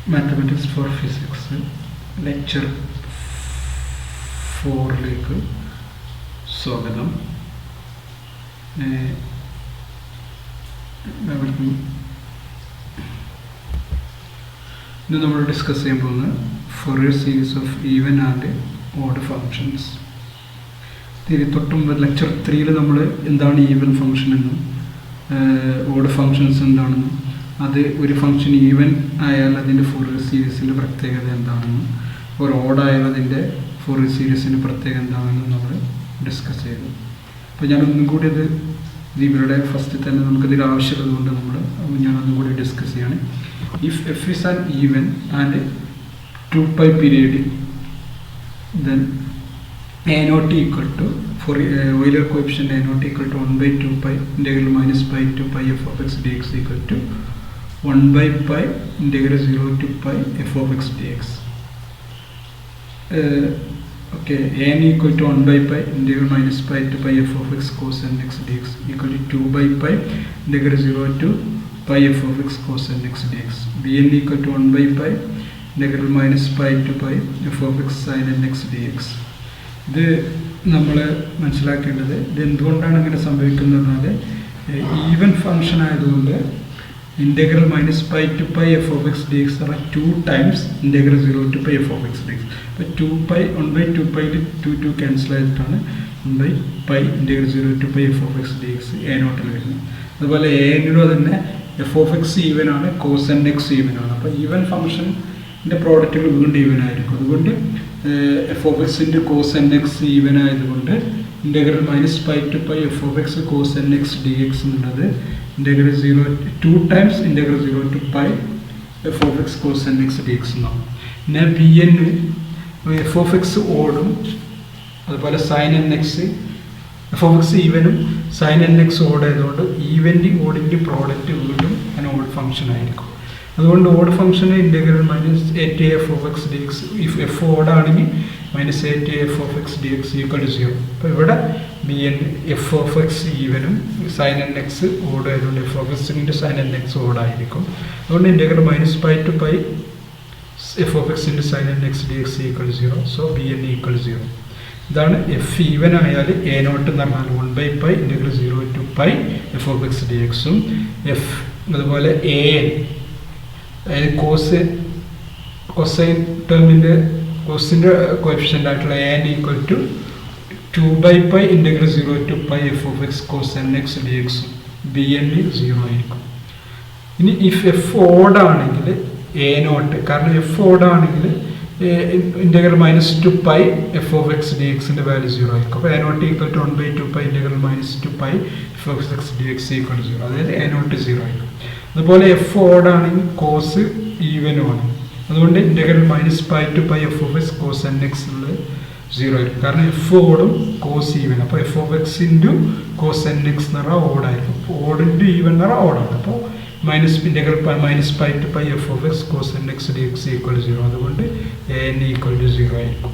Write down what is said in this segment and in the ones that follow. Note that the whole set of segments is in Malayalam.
Mathematics for Physics lecture 4 സ്വാഗതം. ഇന്ന് നമ്മൾ ഡിസ്കസ് ചെയ്യാൻ പോകുന്നത് Fourier series of even and odd functions. Thottum lecture 3 നമ്മൾ എന്താണ് ഈവൻ ഫംഗ്ഷൻ എന്നും ഓഡ് ഫങ്ഷൻസ് എന്താണെന്നും അത് ഒരു ഫംഗ്ഷൻ ഈവൻ ആയാൽ അതിൻ്റെ Fourier സീരീസിൻ്റെ പ്രത്യേകത എന്താണെന്നും ഒരു ഓഡ് ആയാൽ അതിൻ്റെ Fourier സീരീസിൻ്റെ പ്രത്യേകത എന്താണെന്നും നമ്മൾ ഡിസ്കസ് ചെയ്തു. അപ്പോൾ ഞാനൊന്നും കൂടി ഇത് ഇവരുടെ ഫസ്റ്റ് തന്നെ നമുക്കിതിൽ ആവശ്യമുള്ളത് കൊണ്ട് ഞാനൊന്നും കൂടി ഡിസ്കസ് ചെയ്യാണ്. If f is an even and 2π periodic, then a naught equal to, for Euler coefficient a naught equal to 1/2π integral minus pi to pi f of x dx equal to 1/π integral 0 to pi f of x dx. Okay, an equal to 1/π integral minus pi to pi f of x cos n x dx equal to 2/π integral 0 to pi f of x cos n x dx. Bn equal to 1/π integral minus pi to pi f of x sin n x dx. ഇത് നമ്മൾ മനസ്സിലാക്കേണ്ടത് ഇത് എന്തുകൊണ്ടാണ് ഇങ്ങനെ സംഭവിക്കുന്നത്. ഈവൻ ഫംഗ്ഷൻ ആയതുകൊണ്ട് integral minus pi to pi f of x dx are 2 times integral 0 to pi f of x dx. അപ്പോൾ 2π 1/2π 2 ക്യാൻസൽ ആയിട്ടാണ് 1/π integral 0 to pi f of x dx a നോട്ടിൽ വരുന്നത്. അതുപോലെ a-നും തന്നെ f of x ഈവൻ ആണ്, cos n x ഈവൻ ആണ്. അപ്പോൾ ഈവൻ ഫംഗ്ഷൻ്റെ പ്രോഡക്റ്റുകൾ വീണ്ടും ഈവൻ ആയിരിക്കും. അതുകൊണ്ട് f of x ൻ്റെ cos n x ഈവൻ ആയതുകൊണ്ട് integral minus pi to pi f of x cos n x dx എന്നുള്ളത് integral 0 2 times integral 0 to pi f of x cos n x dx എന്നാണ്. പിന്നെ bn f of x ഓടും അതുപോലെ sin n x f of x ഈവനും sin n x ഓഡ് ആയതുകൊണ്ട് ഈവൻ്റ് ഓഡിൻ്റെ പ്രോഡക്റ്റ് വീണ്ടും an ഓഡ് ഫംഗ്ഷൻ ആയിരിക്കും. അതുകൊണ്ട് ഓഡ് ഫംഗ്ഷന് integral minus a t f of x d x if f ഓടാണെങ്കിൽ minus a t f of x d x equal to 0. അപ്പോൾ ഇവിടെ b n f of x ഈവനും സൈൻ എൻ എക്സ് ഓഡ് ആയതുകൊണ്ട് f of x into sine n x ഓടായിരിക്കും. അതുകൊണ്ട് integral minus pi to pi f of x into sine n x d x equal to 0. So b n equal to 0. ഇതാണ് എഫ് ഈവൻ ആയാൽ എ നോട്ട് എന്ന് പറഞ്ഞാൽ 1/π integral 0 to pi f of x d എക്സും എഫ് അതുപോലെ എ അതായത് കൊസൈൻ ടേമിൻ്റെ കോസിൻ്റെ കോഎഫിഷ്യൻ്റ് ആയിട്ടുള്ള a n equal to 2/π integral 0 to pi f of x cos n x d എക്സും ബി എൻ 0 ആയിരിക്കും. ഇനി ഇഫ് എഫ് ഓടാണെങ്കിൽ എ നോട്ട്, കാരണം എഫ് ഓടാണെങ്കിൽ integral minus to pi f of x d എക്സിൻ്റെ വാല്യൂ 0 ആയിരിക്കും. അപ്പോൾ a nought equal to 1/2π integral minus to pi f of x d x equal to 0. അതായത് എ നോട്ട് 0 ആയിരിക്കും. അതുപോലെ എഫ് ഓടാണെങ്കിൽ കോസ് ഈവനുമാണ്. അതുകൊണ്ട് integral minus pi to pi f of x cos n x ഉള്ളത് 0 ആയിരിക്കും. കാരണം എഫ് ഓടും കോസ് ഈവൻ. അപ്പോൾ f of x into cos n x എന്ന് പറഞ്ഞാൽ ഓടായിരിക്കും. അപ്പോൾ ഓട് ഇൻറ്റു ഈവൻ എന്ന് പറഞ്ഞാൽ ഓടാണ്. അപ്പോൾ minus integral minus pi to pi f of x cos n x d x equal to 0. അതുകൊണ്ട് എ എൻ ഈക്വൽ ടു 0 ആയിരിക്കും.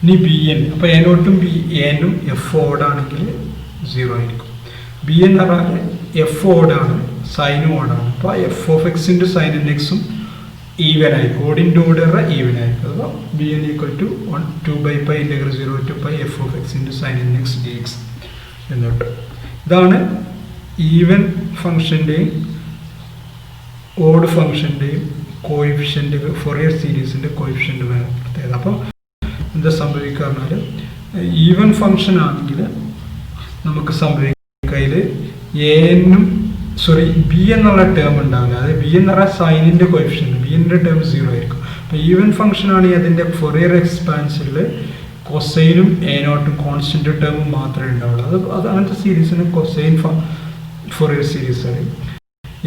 ഇനി ബി എൻ, അപ്പോൾ എ നോട്ടും ബി എനും എഫ് ഓടാണെങ്കിൽ 0 ആയിരിക്കും. ബി എൻ എന്ന് പറഞ്ഞാൽ എഫ് ഓടാണ്, സൈനും ഓടാണ്. അപ്പോൾ f of x into sine n എക്സും ഈവൻ ആയിരിക്കും. ഓടിൻ്റെ ഓട് പറഞ്ഞാൽ ഈവൻ ആയിരിക്കും. അപ്പോൾ b n equal to 2/π integral 0 to pi f of x into sine n x d x എന്നിട്ട് ഇതാണ് ഈവൻ ഫംഗ്ഷൻ്റെയും ഓഡ് ഫംഗ്ഷൻ്റെയും കോയിഫിഷ്യൻ്റ് ഫൊറിയർ സീരീസിൻ്റെ കോയിഫിഷ്യൻ്റ് പ്രത്യേകത. അപ്പോൾ എന്താ സംഭവിക്കുക പറഞ്ഞാൽ ഈവൻ ഫംഗ്ഷൻ ആണെങ്കിൽ നമുക്ക് സംഭവിക്കയിൽ എന്നും ബി എന്നുള്ള ടേം ഉണ്ടാവില്ല. അതായത് ബി എന്ന് പറഞ്ഞാൽ സൈനിൻ്റെ കോയിഫിഷ്യൻ്റ്, ബി എൻ്റെ ടേം 0 ആയിരിക്കും. അപ്പോൾ ഈവൻ ഫംഗ്ഷൻ ആണെങ്കിൽ അതിൻ്റെ ഫൊറിയർ എക്സ്പാൻഷനിൽ കൊസൈനും എ നോട്ടും കോൺസ്റ്റൻ്റ് ടേമും മാത്രമേ ഉണ്ടാവുള്ളൂ. അത് അങ്ങനത്തെ സീരീസിന് കൊസൈൻ ഫൊറിയർ സീരീസാണ്.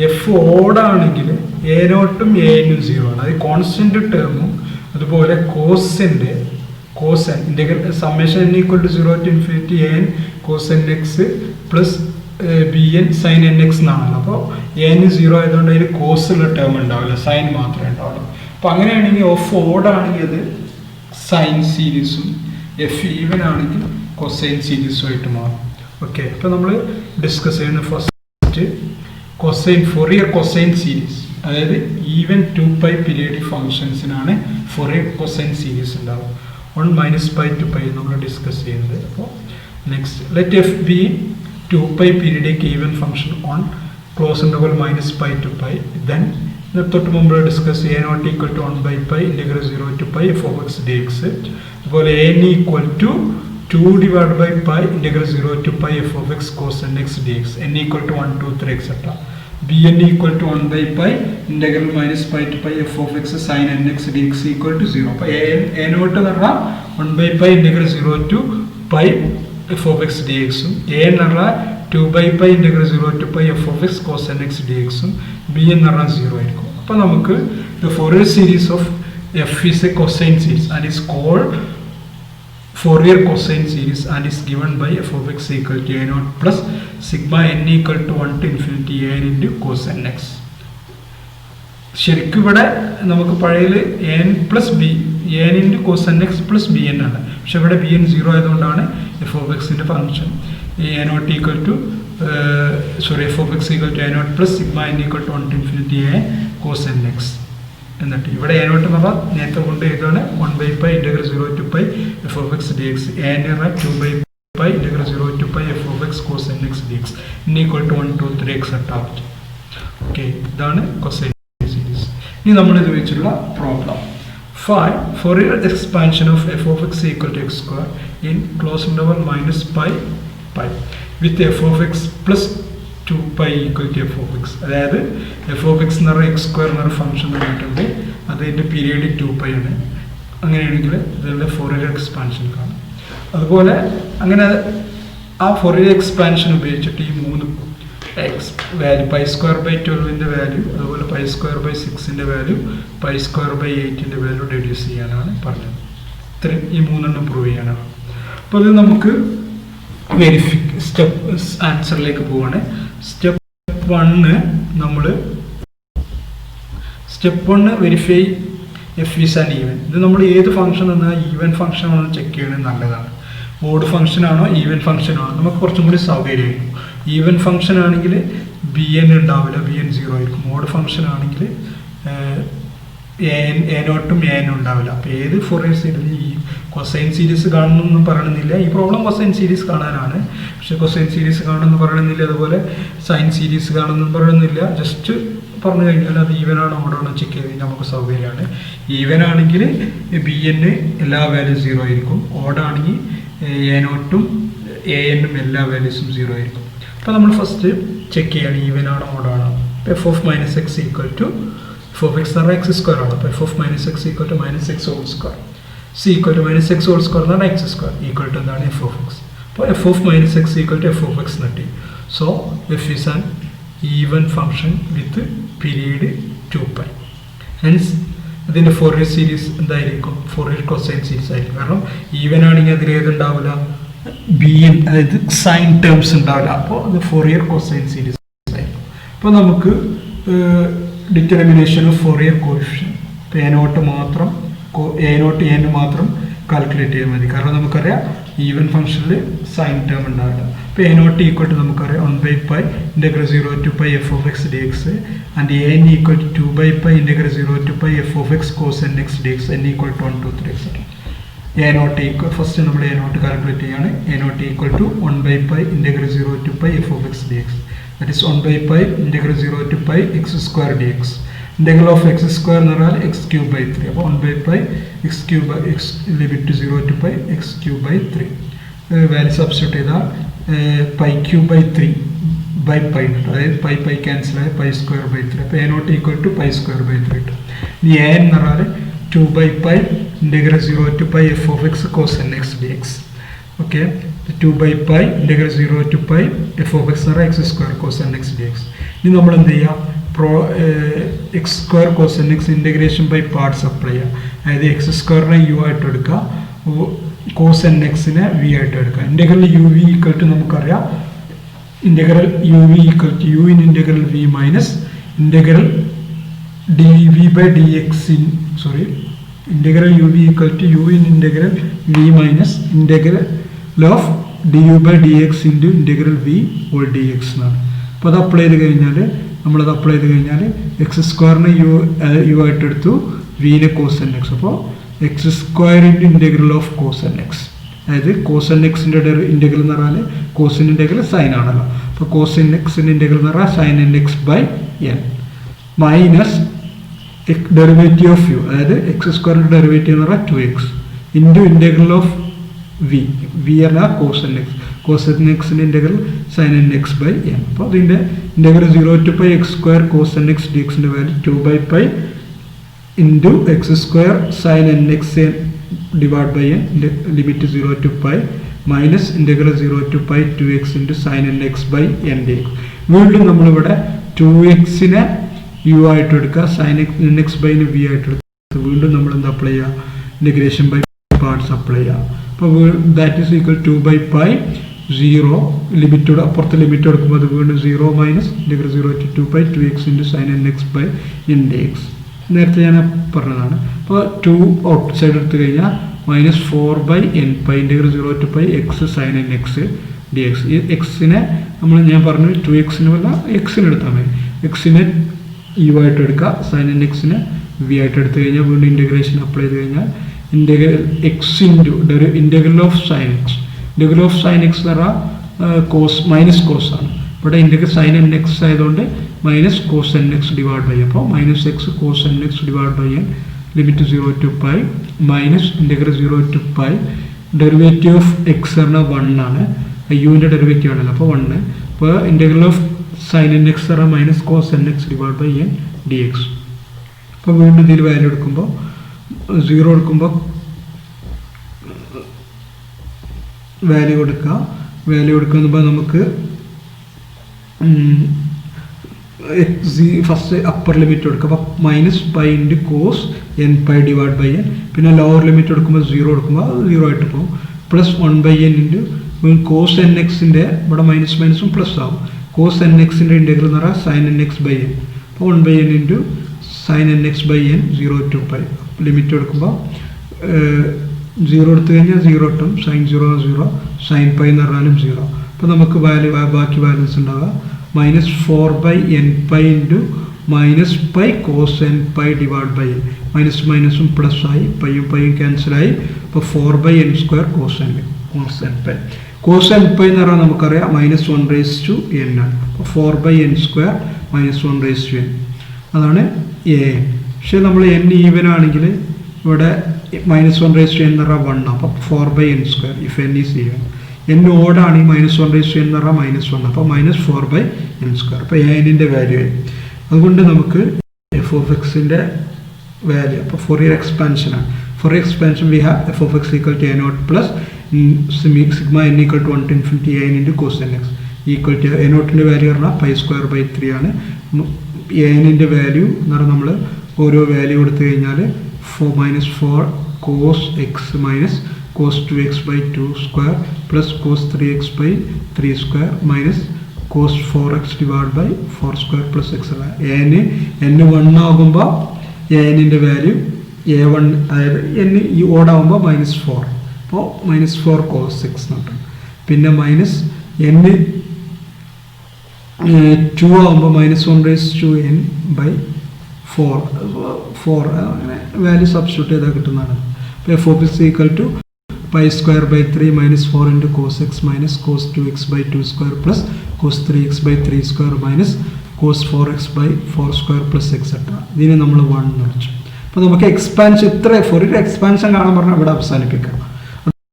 എഫ് ഓടാണെങ്കിൽ എ നോട്ടും എ എനും 0 ആണ്. അത് കോൺസ്റ്റൻ്റ് ടേമും അതുപോലെ കോസിൻ്റെ cosine integral summation n equal to 0 to infinity a n cosine x plus b n sine n x എന്നാണല്ലോ. അപ്പോൾ എൻ 0 ആയതുകൊണ്ട് അതിൽ കോസുള്ള ടേം ഉണ്ടാവില്ല, സൈൻ മാത്രമേ ഉണ്ടാവുള്ളൂ. അപ്പോൾ അങ്ങനെയാണെങ്കിൽ എഫ് ഓടാണെങ്കിൽ അത് സൈൻ സീരീസും എഫ് ഈവൻ ആണെങ്കിൽ കൊസൈൻ സീരീസും ആയിട്ട് മാറും. ഓക്കെ, അപ്പോൾ നമ്മൾ ഡിസ്കസ് ചെയ്യുന്ന first cosine Fourier cosine series. അതായത് ഈവൻ 2π പീരിയഡിക് ഫംഗ്ഷൻസിനാണ് Fourier കൊസൈൻ സീരീസ് ഉണ്ടാവും. 1 മൈനസ് പൈ ടു പൈ നമ്മൾ ഡിസ്കസ് ചെയ്യുന്നത്. അപ്പോൾ next let f be 2π periodic even function on close interval minus pi to pi. Then തൊട്ട് മുമ്പ് discuss a nought equal to 1/π integral 0 to π f(x) dx. അതുപോലെ n equal to 2/π integral 0 to π f(x) cos nx dx. n equal to 1, 2, 3 etc. bn equal to 1/π integral minus π to π f(x) sin nx dx equal to 0. അപ്പോൾ a നോട്ട് എന്ന് പറഞ്ഞാൽ 1/π integral 0 to π f(x) dx ഉം a എന്ന് പറഞ്ഞാൽ 2/π integral 0 to π f(x) cos nx dx ഉം b എന്ന് പറഞ്ഞാൽ 0 ആയിരിക്കും. അപ്പോൾ നമുക്ക് the Fourier series of f is a cosine series and is called Fourier cosine series and is given by f(x) equal to a naught plus sigma n equal to 1 to infinity a n into cos nx. ശരിക്കും ഇവിടെ നമുക്ക് പഴയതിൽ an plus b an into cos nx plus bn ആണ്. പക്ഷെ ഇവിടെ bn 0 ആയതുകൊണ്ടാണ് f(x)ന്റെ function a naught equal to f(x) equal to a naught plus sigma n equal to 1 to infinity a cos nx. എന്നിട്ട് ഇവിടെ a naught എന്ന് പറഞ്ഞാൽ നേരത്തെ കൊണ്ട് ഇതാണ് 1/π integral 0 to π f(x) dx. a എന്ന് പറഞ്ഞാൽ 2/π integral 0 to π f(x) cos nx dx n equal to 1, 2, 3 etc. Okay, ഇതാണ് കൊസൈൻ സീരീസ്. ഇനി നമ്മൾ ഇത് വെച്ചിട്ടുള്ള problem find Fourier expansion of f(x) equal to x square in closed interval minus π with f(x) plus 2π equal to f(x). അതായത് f(x) എന്ന് പറഞ്ഞാൽ x square എന്നൊരു ഫംഗ്ഷൻ തന്നിട്ടുണ്ട്, അതിൻ്റെ പീരിയഡ് 2π ആണ്. അങ്ങനെയാണെങ്കിൽ ഇതിൻ്റെ Fourier എക്സ്പാൻഷൻ കാണും. അതുപോലെ അങ്ങനെ ആ Fourier എക്സ്പാൻഷൻ ഉപയോഗിച്ചിട്ട് ഈ 3 വാല്യൂ π²/12ൻ്റെ വാല്യൂ, അതുപോലെ π²/6ൻ്റെ വാല്യൂ, π²/8ൻ്റെ വാല്യൂ റെഡ്യൂസ് ചെയ്യാനാണ് പറഞ്ഞത്. ഇത്രയും ഈ 3 പ്രൂവ് ചെയ്യാനാണ്. അപ്പോൾ അത് നമുക്ക് സ്റ്റെപ്പ് ആൻസറിലേക്ക് പോവാണ്. Step 1 verify F is and even. ഇത് നമ്മൾ ഏത് ഫംഗ്ഷൻ എന്നാൽ ഈവൻ ഫംഗ്ഷൻ ആണോ ചെക്ക് ചെയ്യണമെങ്കിൽ നല്ലതാണ്. ഓഡ് ഫംഗ്ഷൻ ആണോ ഈവൻ ഫംഗ്ഷൻ ആണോ നമുക്ക് കുറച്ചും കൂടി സൗകര്യമായിരിക്കും. ഈവൻ ഫംഗ്ഷൻ ആണെങ്കിൽ bn ഉണ്ടാവില്ല, bn 0 ആയിരിക്കും. ഓഡ് ഫംഗ്ഷൻ ആണെങ്കിൽ a നോട്ടും a n ഉണ്ടാവില്ല. അപ്പോൾ ഏത് Fourier സീരീസ് ഈ കൊസൈൻ സീരീസ് കാണണമെന്നും പറയണമെന്നില്ല. ഈ പ്രോബ്ലം കൊസൈൻ സീരീസ് കാണാനാണ്, പക്ഷെ കൊസൈൻ സീരീസ് കാണണമെന്ന് പറയണമെന്നില്ല, അതുപോലെ സൈൻ സീരീസ് കാണണമെന്നും പറയണമെന്നില്ല. ജസ്റ്റ് പറഞ്ഞു കഴിഞ്ഞാൽ അത് ഈവൻ ആണോ ഓടാണോ ചെക്ക് ചെയ്ത് കഴിഞ്ഞാൽ നമുക്ക് സൗകര്യമാണ്. ഈവൻ ആണെങ്കിൽ bn എല്ലാ വാല്യൂസ് 0 ആയിരിക്കും, ഓടാണെങ്കിൽ a നോട്ടും a n എല്ലാ വാല്യൂസും 0 ആയിരിക്കും. അപ്പോൾ നമ്മൾ ഫസ്റ്റ് ചെക്ക് ചെയ്യാണ് ഈവൻ ആണോ ഓടാണോ. f(-x) ഈക്വൽ ടു f(x) എന്ന് പറഞ്ഞാൽ x സ്ക്വയർ ആണ്. അപ്പോൾ f(-x) equal to -x whole square, c equal to -x whole square എന്ന് പറഞ്ഞാൽ x സ്ക്വയർ ഈക്വൽ ടു എന്താണ് f(x). അപ്പോൾ f(-x) ഈക്വൽ ടു f(x) കിട്ടി. So f is an even function with period 2π. Hence ഇതിൻ്റെ Fourier സീരീസ് എന്തായിരിക്കും? Fourier കൊസൈൻ സീരീസ് ആയിരിക്കും. കാരണം ഈവൻ ആണെങ്കിൽ അതിൽ ഏതുണ്ടാവില്ല, bn അതായത് സൈൻ ടേംസ് ഉണ്ടാവില്ല. അപ്പോൾ അത് Fourier കൊസൈൻ സീരീസ് ആയിരിക്കും. അപ്പോൾ നമുക്ക് determination of Fourier coefficient a nought മാത്രം a നോട്ട് a n മാത്രം കാൽക്കുലേറ്റ് ചെയ്യാൻ മതി. കാരണം നമുക്കറിയാം ഈവൻ ഫംഗ്ഷനിൽ സൈൻ ടേം ഉണ്ടാവില്ല. അപ്പോൾ a നോട്ട് ഈക്വൽ ടു നമുക്കറിയാം 1/π integral 0 to π f(x) dx and a n equal to 2/π integral 0 to π f(x) cos nx dx n equal to 1, 2, 3 etc. a nought equal first നമ്മൾ a നോട്ട് കാൽക്കുലേറ്റ് ചെയ്യാണ്. a nought equal to 1/π integral 0 to π f(x) dx. That is 1/π integral 0 to π x square dx. Integral of x square എന്ന് പറഞ്ഞാൽ x³/3. അപ്പോൾ 1/π x³ limit to 0 to π x³/3. Value substitute ചെയ്താൽ π³/3 ബൈ π കിട്ടും. അതായത് π ക്യാൻസൽ ആയി π²/3. അപ്പോൾ a നോട്ട് ഈക്വൽ ടു π²/3 കിട്ടും. ഇനി a എന്ന് പറഞ്ഞാൽ 2/π integral 0 to π f(x) cos nx dx. Okay, 2/π integral 0 to π f(x) എന്ന് പറഞ്ഞാൽ x² cos nx dx. ഇനി നമ്മൾ എന്ത് ചെയ്യുക? x² cos nx integration by parts apply ചെയ്യുക. അതായത് x² u ആയിട്ട് എടുക്കുക, cos nx-നെ v ആയിട്ട് എടുക്കുക. ഇൻ്റഗ്രൽ uv ഈക്വൽ ടു നമുക്കറിയാം integral uv equal to u in integral v minus integral dv/dx integral uv equal to u in integral v minus integral of du by dx into integral v whole dx. അപ്പോൾ അത് അപ്ലൈ ചെയ്ത് കഴിഞ്ഞാൽ നമ്മളത് അപ്ലൈ ചെയ്ത് കഴിഞ്ഞാൽ എക്സ് സ്ക്വയറിനെ യു ആയിട്ട് എടുത്തു, വിനെ കോസൻ എക്സ്. അപ്പോൾ എക്സ് സ്ക്വയറിൻ്റെ ഇൻറ്റഗ്രൽ ഓഫ് കോസൻ എക്സ്, അതായത് കോസൻ എക്സിൻ്റെ ഇൻറ്റഗ്രൽ എന്ന് പറഞ്ഞാൽ കോസിൻ ഇൻറ്റഗ്രൽ സൈൻ ആണല്ലോ. അപ്പോൾ കോസിൻ എക്സിൻ്റെ ഇൻറ്റഗ്രൽ എന്ന് പറഞ്ഞാൽ sine n x by n minus derivative of u, അതായത് എക്സ് സ്ക്വയറിൻ്റെ ഡെറിവേറ്റീവ് എന്ന് പറഞ്ഞാൽ 2x into integral of V പറഞ്ഞാൽ കോസൻ എക്സ്, കോസൻ എക്സിൻ്റെ integral sine n x by n. അപ്പോൾ അതിൻ്റെ integral 0 to π x square cosine x d എക്സിൻ്റെ value 2/π into x square sine n x divide by n, limit 0 to π minus integral 0 to π 2x into sine n x by n d x. വീണ്ടും നമ്മളിവിടെ 2x യു ആയിട്ട് എടുക്കുക, sine n x by n v ആയിട്ട് എടുക്കുക. വീണ്ടും നമ്മൾ എന്താ അപ്ലൈ ചെയ്യുക, ഇൻറ്റഗ്രേഷൻ ബൈ പാർട്സ് അപ്ലൈ ചെയ്യുക. അപ്പോൾ ദാറ്റ് ഈസ് ഈക്വൽ 2/π 0 ലിമിറ്റോട് അപ്പുറത്തെ ലിമിറ്റ് എടുക്കുമ്പോൾ അത് വീണ്ടും 0 minus integral 0 to 2π 2x into sine n x by n d x. നേരത്തെ ഞാൻ പറഞ്ഞതാണ്. അപ്പോൾ 2 ഔട്ട് സൈഡ് എടുത്തു കഴിഞ്ഞാൽ minus 4/nπ integral 0 to π x sine n x d x. ഈ എക്സിനെ ഞാൻ പറഞ്ഞു 2x വല്ല എക്സിന് എടുത്താൽ മതി. എക്സിനെ യു ആയിട്ട് എടുക്കുക, സൈൻ എൻ എക്സിനെ വി ആയിട്ട് എടുത്തു കഴിഞ്ഞാൽ വീണ്ടും ഇൻറ്റഗ്രേഷൻ അപ്ലൈ ചെയ്ത് കഴിഞ്ഞാൽ integral x into integral of sine x, integral of sine x എന്ന് പറഞ്ഞാൽ കോസ് മൈനസ് കോസ് ആണ്. ഇവിടെ ഇൻറ്റഗ്രൽ സൈൻ എൻ എക്സ് ആയതുകൊണ്ട് minus cos n x divide by, അപ്പോൾ minus x cos n x divide by n limit 0 to π minus integral 0 to π derivative of x പറഞ്ഞാൽ 1 ആണ്, യുവിൻ്റെ ഡെറിവേറ്റീവ് ആണല്ലോ, അപ്പോൾ 1. അപ്പോൾ integral of sine n x പറഞ്ഞാൽ minus cos n x divide by n d x. അപ്പോൾ വീണ്ടും ഇതിൽ വാല്യൂ എടുക്കുമ്പോൾ 0 എടുക്കുമ്പോൾ വാല്യൂ കൊടുക്കുമ്പോൾ നമുക്ക് ഫസ്റ്റ് അപ്പർ ലിമിറ്റ് എടുക്കുക. അപ്പോൾ minus pi into cos n pi divide by n, പിന്നെ ലോവർ ലിമിറ്റ് എടുക്കുമ്പോൾ 0 എടുക്കുമ്പോൾ 0 ആയിട്ട് പോകും, plus 1/n into cos n എക്സിൻ്റെ ഇവിടെ മൈനസ് മൈനസും പ്ലസ് ആവും. കോസ് എൻ എക്സിൻ്റെ ഇൻറ്റഗ്രൽ എന്ന് പറഞ്ഞാൽ sine n x by n, അപ്പോൾ 1/n into sine n x by n 0 to π. Limit എടുക്കുമ്പോൾ 0 എടുത്തു കഴിഞ്ഞാൽ 0 കിട്ടും, സൈൻ 0 0, സൈൻ പൈ എന്ന് പറഞ്ഞാലും 0. അപ്പോൾ നമുക്ക് ബാക്കി വാല്യൂസ് ഉണ്ടാവുക minus 4/nπ into minus pi cos n pi divide by n, minus മൈനസും പ്ലസ് ആയി, പൈയും ക്യാൻസലായി. അപ്പോൾ 4/n² cos n pi. Cos n pi എന്ന് പറഞ്ഞാൽ നമുക്കറിയാം -1/n ആണ്. അപ്പോൾ 4/n² -1/n അതാണ് an. പക്ഷേ നമ്മൾ n ഈവൻ ആണെങ്കിൽ ഇവിടെ -1/n എന്ന് പറഞ്ഞാൽ 1, അപ്പോൾ 4/n². If n is even. n ഓടാണെങ്കിൽ -1/n എന്ന് പറഞ്ഞാൽ -1, അപ്പോൾ -4/n². അപ്പോൾ an-ൻ്റെ വാല്യൂ ആയി. അതുകൊണ്ട് നമുക്ക് എഫ് ഓഫ് എക്സിൻ്റെ വാല്യൂ, അപ്പോൾ ഫോറിയർ എക്സ്പാൻഷനാണ്. Fourier expansion we have f of x equal to a0 plus sigma n equal to 1 to infinity an into cos n x equal to a0ൻ്റെ വാല്യൂ പറഞ്ഞാൽ π² 3 ആണ്. an-ൻ്റെ വാല്യൂ എന്ന് പറഞ്ഞാൽ നമ്മൾ ഓരോ വാല്യൂ കൊടുത്തു കഴിഞ്ഞാൽ -4 cos x minus cos 2x by 2 square plus cos 3x by 3 square minus cos 4x divided by 4 square plus x. n1 ആകുമ്പോൾ n-ൻ്റെ വാല്യൂ a1, അതായത് n ഈ ഓടാകുമ്പോൾ -4, അപ്പോൾ -4 cos 6 കിട്ടും. പിന്നെ മൈനസ് n2 ആകുമ്പോൾ -1/n by 4 അങ്ങനെ വാല്യൂ സബ്സ്റ്റിറ്റ്യൂട്ട് ചെയ്താൽ കിട്ടുന്നതാണ്. അപ്പോൾ f of x equal to π² by 3 minus 4 into cos x minus cos 2x by 2 square plus cos 3x by 3 square minus cos 4x by 4 square plus etc. ഇതിനെ നമ്മൾ 1 എന്ന് വെച്ചു. അപ്പോൾ നമുക്ക് എക്സ്പാൻഷൻ ഇത്ര ഫോറിയർ എക്സ്പാൻഷൻ കാണാൻ പറഞ്ഞാൽ ഇവിടെ അവസാനിപ്പിക്കാം.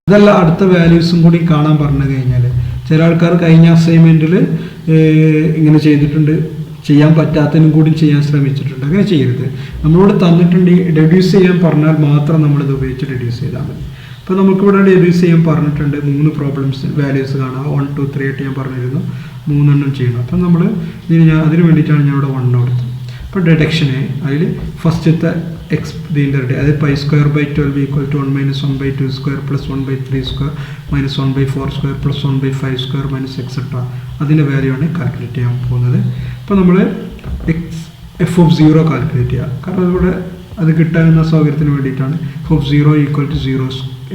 അതല്ല അടുത്ത വാല്യൂസും കൂടി കാണാൻ പറഞ്ഞു കഴിഞ്ഞാൽ ചില ആൾക്കാർ കഴിഞ്ഞ അസൈൻമെൻറ്റിൽ ഇങ്ങനെ ചെയ്തിട്ടുണ്ട്, ചെയ്യാൻ പറ്റാത്തതിനും കൂടി ചെയ്യാൻ ശ്രമിച്ചിട്ടുണ്ട്. അങ്ങനെ ചെയ്യരുത്. നമ്മളോട് തന്നിട്ടുണ്ട് റെഡ്യൂസ് ചെയ്യാൻ പറഞ്ഞാൽ മാത്രം നമ്മളിത് ഉപയോഗിച്ച് റെഡ്യൂസ് ചെയ്താൽ മതി. അപ്പോൾ നമുക്കിവിടെ റെഡ്യൂസ് ചെയ്യാൻ പറഞ്ഞിട്ടുണ്ട് 3 പ്രോബ്ലംസ് വാല്യൂസ് കാണാം. 1 2 3 ആയിട്ട് ഞാൻ പറഞ്ഞിരുന്നു, 3 എണ്ണം ചെയ്യണം. അപ്പം നമ്മൾ അതിന് വേണ്ടിയിട്ടാണ് ഞാൻ ഇവിടെ 1 കൊടുത്തത്. അപ്പോൾ ഡിഡക്ഷന് അതിൽ ഫസ്റ്റത്തെ ഇതിൻ്റെ അതായത് π² by 12 equal to 1 - 1/2² plus 1/3² minus 1/4² plus 1/5² minus et cetera അതിൻ്റെ വാല്യൂ ആണ് കാൽക്കുലേറ്റ് ചെയ്യാൻ പോകുന്നത്. അപ്പോൾ നമ്മൾ എഫ് ഓഫ് 0 കാൽക്കുലേറ്റ് ചെയ്യുക. കാരണം അതിലൂടെ അത് കിട്ടാവുന്ന സൗകര്യത്തിന് വേണ്ടിയിട്ടാണ്. F of 0 equal to 0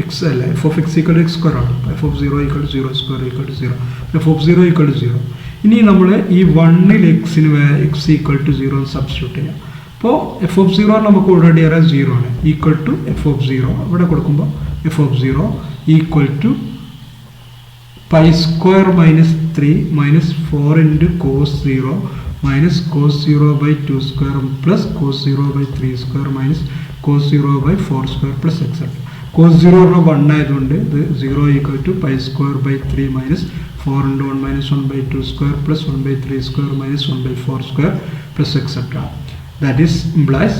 x അല്ല, f of x equal to x² ആണ്. F of 0 equal to 0² equal to 0. F of 0 equal to 0. ഇനി നമ്മൾ ഈ 1-ൽ എക്സിന് എക്സ് ഈക്വൽ ടു 0 സബ്സ്റ്റിറ്റ്യൂട്ട് ചെയ്യാം. അപ്പോൾ എഫ് ഓഫ് 0 നമുക്ക് ഓൾറെഡി അറിയാം 0 ആണ്, ഈക്വൽ ടു എഫ് ഓഫ് 0. ഇവിടെ കൊടുക്കുമ്പോൾ f of 0 equal to pi square minus 3 minus 4 into cos 0 minus cos 0 by 2 square plus cos 0 by 3 square minus cos 0 by 4 square plus et cetera. Cos 0 1 ആയതുകൊണ്ട് ഇത് 0 equal to pi square by 3 minus 4 into 1 minus 1 by 2 square plus 1 by 3 square minus 1 by 4 square plus etcetera. That is implies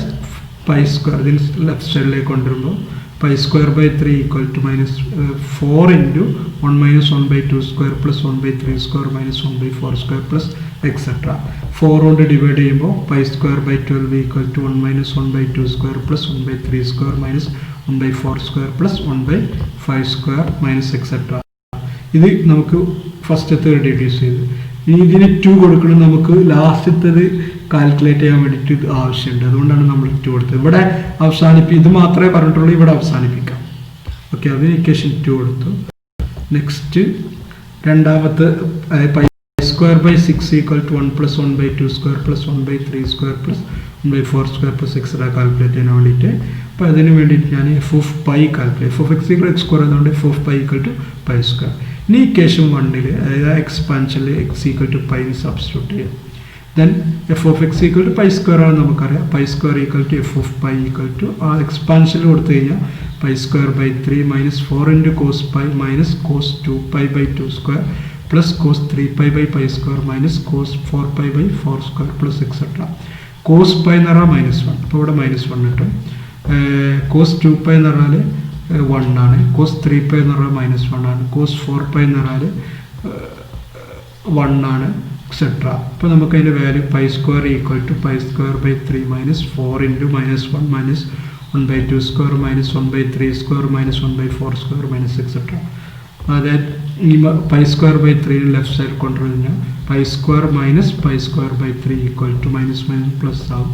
pi square ഇതിന് ലെഫ്റ്റ് സൈഡിലേക്ക് കൊണ്ടുവരുമ്പോൾ pi square by 3 equal to minus 4 into 1 minus 1 by 2 square plus 1 by 3 square minus 1 by 4 square plus et cetera. 4 കൊണ്ട് ഡിവൈഡ് ചെയ്യുമ്പോൾ pi square by 12 equal to 1 minus 1 by 2 square plus 1 by 3 square minus 1 by 4 square plus 1 by 5 square minus etcetera. ഇത് നമുക്ക് ഫസ്റ്റത്തെ റെഡ്യൂസ് ചെയ്ത് ഇനി ഇതിന് 2 കൊടുക്കണം. നമുക്ക് ലാസ്റ്റത്തത് കാൽക്കുലേറ്റ് ചെയ്യാൻ വേണ്ടിയിട്ട് ഇത് ആവശ്യമുണ്ട്, അതുകൊണ്ടാണ് നമ്മൾ 2 കൊടുത്തത്. ഇവിടെ ഇത് മാത്രമേ പറഞ്ഞിട്ടുള്ളൂ, ഇവിടെ അവസാനിപ്പിക്കാം. ഓക്കെ, അതിന് ഇക്വേഷൻ 2 കൊടുത്തു. നെക്സ്റ്റ് രണ്ടാമത്തെ pi square by 6 equal to 1 plus 1 by 2 square plus 1 by 3 square plus 1 by 4 square plus etcetera calculate ചെയ്യാൻ വേണ്ടിയിട്ട്. അപ്പോൾ അതിന് വേണ്ടിയിട്ട് ഞാൻ f of pi calculate, f of x equal x square അതുകൊണ്ട് f of pi equal to pi square. ഇനി ഇക്വേഷൻ 1-ൽ അതായത് എക്സ്പാൻഷനിൽ x equal to pi substitute ചെയ്യാം. Then f of x equal to pi square ആണ് നമുക്കറിയാം. Pi square equal to f of pi equal to ആ എക്സ്പാൻഷനിൽ കൊടുത്തു കഴിഞ്ഞാൽ pi square by 3 minus 4 into cos pi minus cos 2 pi by 2 square plus cos 3 pi by pi square minus cos 4 pi by 4 square plus et cetera. Cos pi എന്ന് പറഞ്ഞാൽ -1, അപ്പോൾ ഇവിടെ -1 കിട്ടും. കോസ് 2 പൈ എന്ന് പറഞ്ഞാൽ 1 ആണ്. കോസ് 3 പൈ എന്ന് പറഞ്ഞാൽ -1 ആണ്. കോസ് 4 പൈ എന്ന് പറഞ്ഞാൽ 1 ആണ്, എക്സെട്ര. അപ്പോൾ നമുക്ക് അതിൻ്റെ value pi square equal to pi square by 3 minus 4 into -1 minus 1 by 2 square minus 1 by 3 square minus 1 by 4 square minus etcetera. അതായത് ഈ pi square by 3 left side കൊണ്ടുവരുന്ന pi square minus pi square by 3 equal to minus plus ആവും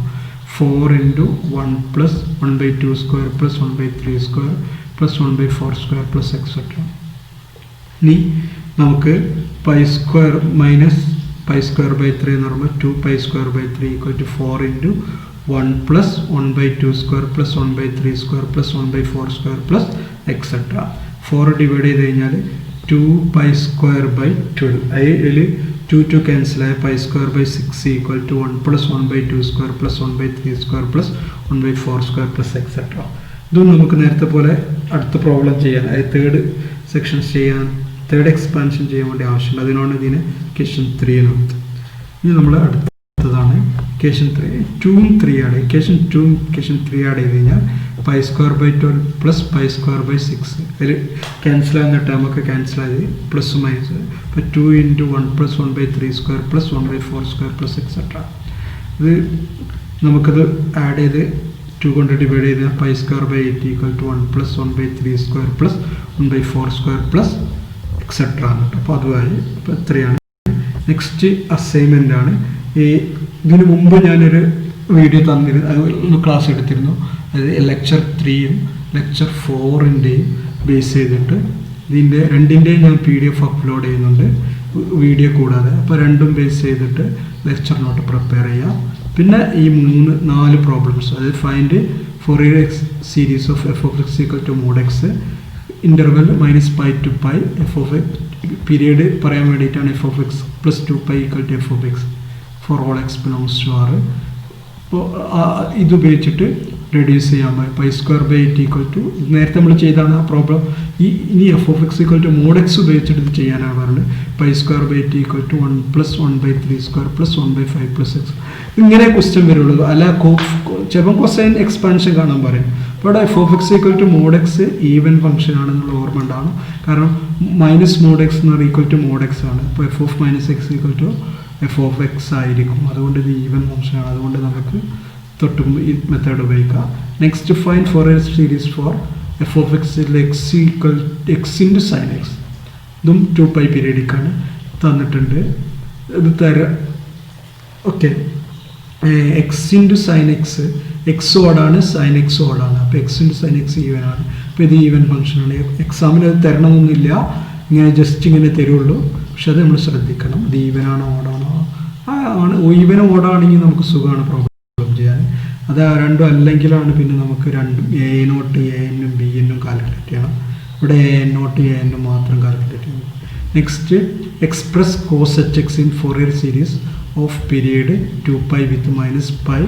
4 into 1 plus 1 by 2 square plus 1 by 3 square plus 1 by 4 square plus et cetera. ഇനി നമുക്ക് pi square minus pi square by 3 എന്ന് പറയുമ്പോൾ 2 pi square by 3 equal to 4 into 1 plus 1 by 2 square plus 1 by 3 square plus 1 by 4 square plus et cetera. 4 divide ചെയ്ത് കഴിഞ്ഞാൽ 2 പൈ സ്ക്വയർ ബൈ 12 അതിൽ 2 ക്യാൻസൽ ആയ pi square by 6 equal to 1 plus 1 by 2 square plus 1 by 3 square plus 1 by 4 square plus et cetera. ഇതും നമുക്ക് നേരത്തെ പോലെ അടുത്ത പ്രോബ്ലം ചെയ്യാൻ തേർഡ് സെക്ഷൻസ് ചെയ്യാൻ തേർഡ് എക്സ്പാൻഷൻ ചെയ്യാൻ വേണ്ടി ആവശ്യമുണ്ട്. അതിനാണ് ഇതിന് ഇക്വേഷൻ 3 എടുത്തത്. ഇനി നമ്മൾ അടുത്തതാണ് ഇക്വേഷൻ 3 2ഉം 3 ആഡ് ഇക്വേഷൻ 2ഉം ഇക്വേഷൻ 3 ആഡ് ചെയ്ത് കഴിഞ്ഞാൽ pi square by 12 plus pi square by 6 അതിൽ ക്യാൻസൽ ആകുന്ന ടേമൊക്കെ ക്യാൻസൽ ആയത് പ്ലസ് മൈനസ്. അപ്പോൾ 2 into 1 plus 1 by 3 square plus 1 by 4 square plus etcetera. ഇത് നമുക്കത് ആഡ് ചെയ്ത് 2 കൊണ്ട് ഡിവൈഡ് ചെയ്താൽ pi square by 8 equal to 1 plus 1 by 3 square plus 1 by 4 square plus etcetera ആണ് കേട്ടോ. അപ്പോൾ അതുമായി ഇപ്പോൾ എത്രയാണ്. നെക്സ്റ്റ് അസൈൻമെൻ്റ് ആണ്. ഇതിന് മുമ്പ് ഞാനൊരു വീഡിയോ തന്നിരുന്നു, അത് ക്ലാസ് എടുത്തിരുന്നു. അത് ലെക്ചർ 3ഉം ലെക്ചർ 4ൻ്റെയും ബേസ് ചെയ്തിട്ട് ഇതിൻ്റെ രണ്ടിൻ്റെയും ഞാൻ PDF അപ്ലോഡ് ചെയ്യുന്നുണ്ട് വീഡിയോ കൂടാതെ. അപ്പോൾ രണ്ടും ബേസ് ചെയ്തിട്ട് ലെക്ചർ നോട്ട് പ്രിപ്പയർ ചെയ്യാം. പിന്നെ ഈ 4 പ്രോബ്ലംസ്, അതായത് find Fourier series of f of x equal to mod x interval -π to π f of x period പറയാൻ വേണ്ടിയിട്ടാണ് f of x plus 2π equal to f of x for all x belongs to R. അപ്പോൾ ഇതുപയോഗിച്ചിട്ട് റെഡ്യൂസ് ചെയ്യാൻ pi square by 8 equal to നേരത്തെ നമ്മൾ ചെയ്താണ് ആ പ്രോബ്ലം. ഇനി f of x equal to mod x ഉപയോഗിച്ചിട്ട് ഇത് ചെയ്യാനാണ് പറഞ്ഞത്. Pi square by 8 equal to 1 plus 1 by 3 square plus 1 by 5 plus x. ഇങ്ങനെ ക്വസ്റ്റ്യൻ വരുള്ളൂ. അല്ല ചിലപ്പോൾ കൊസൈൻ എക്സ്പാൻഷൻ കാണാൻ പറയും. ഇവിടെ f of x equal to mod x even function ആണെന്നുള്ള ഓർമ്മ ഉണ്ടാവണം. കാരണം മൈനസ് മോഡ് എക്സ് എന്ന് പറഞ്ഞാൽ ഈക്വൽ ടു മോഡ് എക്സ് ആണ്. അപ്പോൾ f of minus x equal to f of x ആയിരിക്കും. അതുകൊണ്ട് ഇത് ഈവൻ ഫംഗ്ഷൻ ആണ്. അതുകൊണ്ട് നമുക്ക് തൊട്ടും ഈ മെത്തേഡ് ഉപയോഗിക്കാം. Next find Fourier series for f of എക്സിൽ x equal x into sine x. ഇതും 2π പീരീഡിക്കാണ് തന്നിട്ടുണ്ട്. ഇത് തരാം. Okay, x into sine x x ഓടാണ്, സൈൻ എക്സ് ഓടാണ്. അപ്പോൾ x into sine x even ആണ്. അപ്പോൾ ഇത് ഈവൻ ഫംഗ്ഷനാണ്. എക്സാമിന് അത് തരണമെന്നൊന്നുമില്ല, ഇങ്ങനെ ജസ്റ്റ് ഇങ്ങനെ തരുള്ളൂ. പക്ഷെ അത് നമ്മൾ ശ്രദ്ധിക്കണം. ഇത് ഈവനാണോ ഓടാണോ ആണ്. ഈവനോ ഓടാണെങ്കിൽ നമുക്ക് സുഖമാണ് പ്രോബ്ലം ചെയ്യാൻ. അത് രണ്ടും അല്ലെങ്കിലാണ് പിന്നെ നമുക്ക് രണ്ടും എ നോട്ട് എ എന്നും ബി എന്നും കാൽക്കുലേറ്റ് ചെയ്യണം. ഇവിടെ എ എൻ നോട്ട് എ എന്നും മാത്രം കാൽക്കുലേറ്റ് ചെയ്യണം. Next express cos h x in Fourier series of period 2π with -π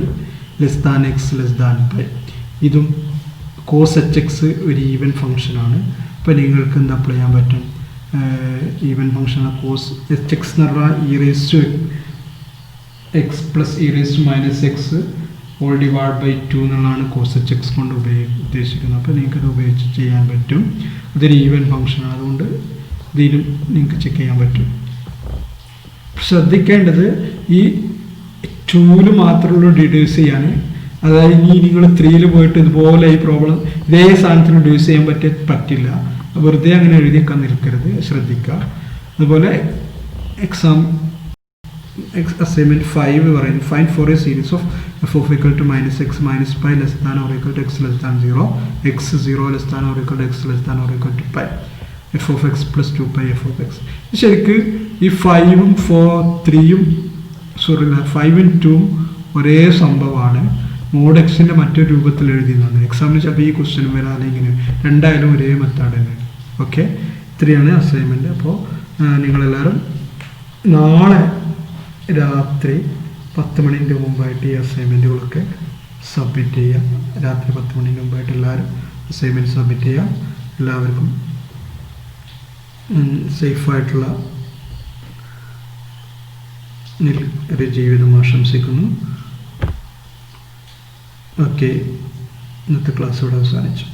less than x less than π. ഇതും കോസ് എച്ച് എക്സ് ഒരു ഈവൻ ഫംഗ്ഷനാണ്. അപ്പോൾ നിങ്ങൾക്ക് എന്താ അപ്ലൈ ചെയ്യാൻ പറ്റും? ഈവൻ ഫംഗ്ഷനാണ് കോസ് എച്ച് എക്സ് എന്ന് പറഞ്ഞാൽ e raise to x plus e raise to -x whole divide by 2 എന്നുള്ളതാണ് കോസ് എച്ച് എക്സ് കൊണ്ട് ഉദ്ദേശിക്കുന്നത്. അപ്പോൾ നിങ്ങൾക്കത് ഉപയോഗിച്ച് ചെയ്യാൻ പറ്റും. ഇതൊരു ഈവൻ ഫംഗ്ഷനാണ്, അതുകൊണ്ട് ഇതിലും നിങ്ങൾക്ക് ചെക്ക് ചെയ്യാൻ പറ്റും. ശ്രദ്ധിക്കേണ്ടത് ഈ 2 മാത്രമുള്ള ഡിഡ്യൂസ് ചെയ്യാൻ. അതായത് ഇനി നിങ്ങൾ 3 പോയിട്ട് ഇതുപോലെ ഈ പ്രോബ്ലം ഇതേ സാധനത്തിന് ഡിഡ്യൂസ് ചെയ്യാൻ പറ്റില്ല. വെറുതെ അങ്ങനെ എഴുതിയേക്കാൻ നിൽക്കരുത്, ശ്രദ്ധിക്കുക. അതുപോലെ അസൈൻമെൻറ്റ് 5 പറയുന്നത് find Fourier series of f of equal to -x -π less than or equal to x less than 0, x 0 less than or equal to x less than or equal to π, f of x plus 2π f of x. ശരിക്ക് ഈ 5ഉം 3ഉം 5ഉം 2ഉം ഒരേ സംഭവമാണ്. മോഡ് എക്സിൻ്റെ മറ്റൊരു രൂപത്തിൽ എഴുതിയെന്നാണ്. എക്സാമിന് ചിലപ്പോൾ ഈ ക്വസ്റ്റ്യൻ വരാം, അല്ലെങ്കിൽ രണ്ടായാലും ഒരേ മെത്തേഡ് തന്നെയാണ്. ഓക്കെ, ഇത്രയാണ് അസൈൻമെൻറ്റ്. അപ്പോൾ നിങ്ങളെല്ലാവരും നാളെ രാത്രി 10 മണിൻ്റെ മുമ്പായിട്ട് ഈ അസൈൻമെൻറ്റുകളൊക്കെ സബ്മിറ്റ് ചെയ്യാം. രാത്രി 10 മണിൻ്റെ മുമ്പായിട്ട് എല്ലാവരും അസൈൻമെൻറ്റ് സബ്മിറ്റ് ചെയ്യാം. എല്ലാവർക്കും സേഫായിട്ടുള്ള ഒരു ജീവിതം ആശംസിക്കുന്നു. ഓക്കെ, ഇന്നത്തെ ക്ലാസ് ഇവിടെ അവസാനിച്ചു.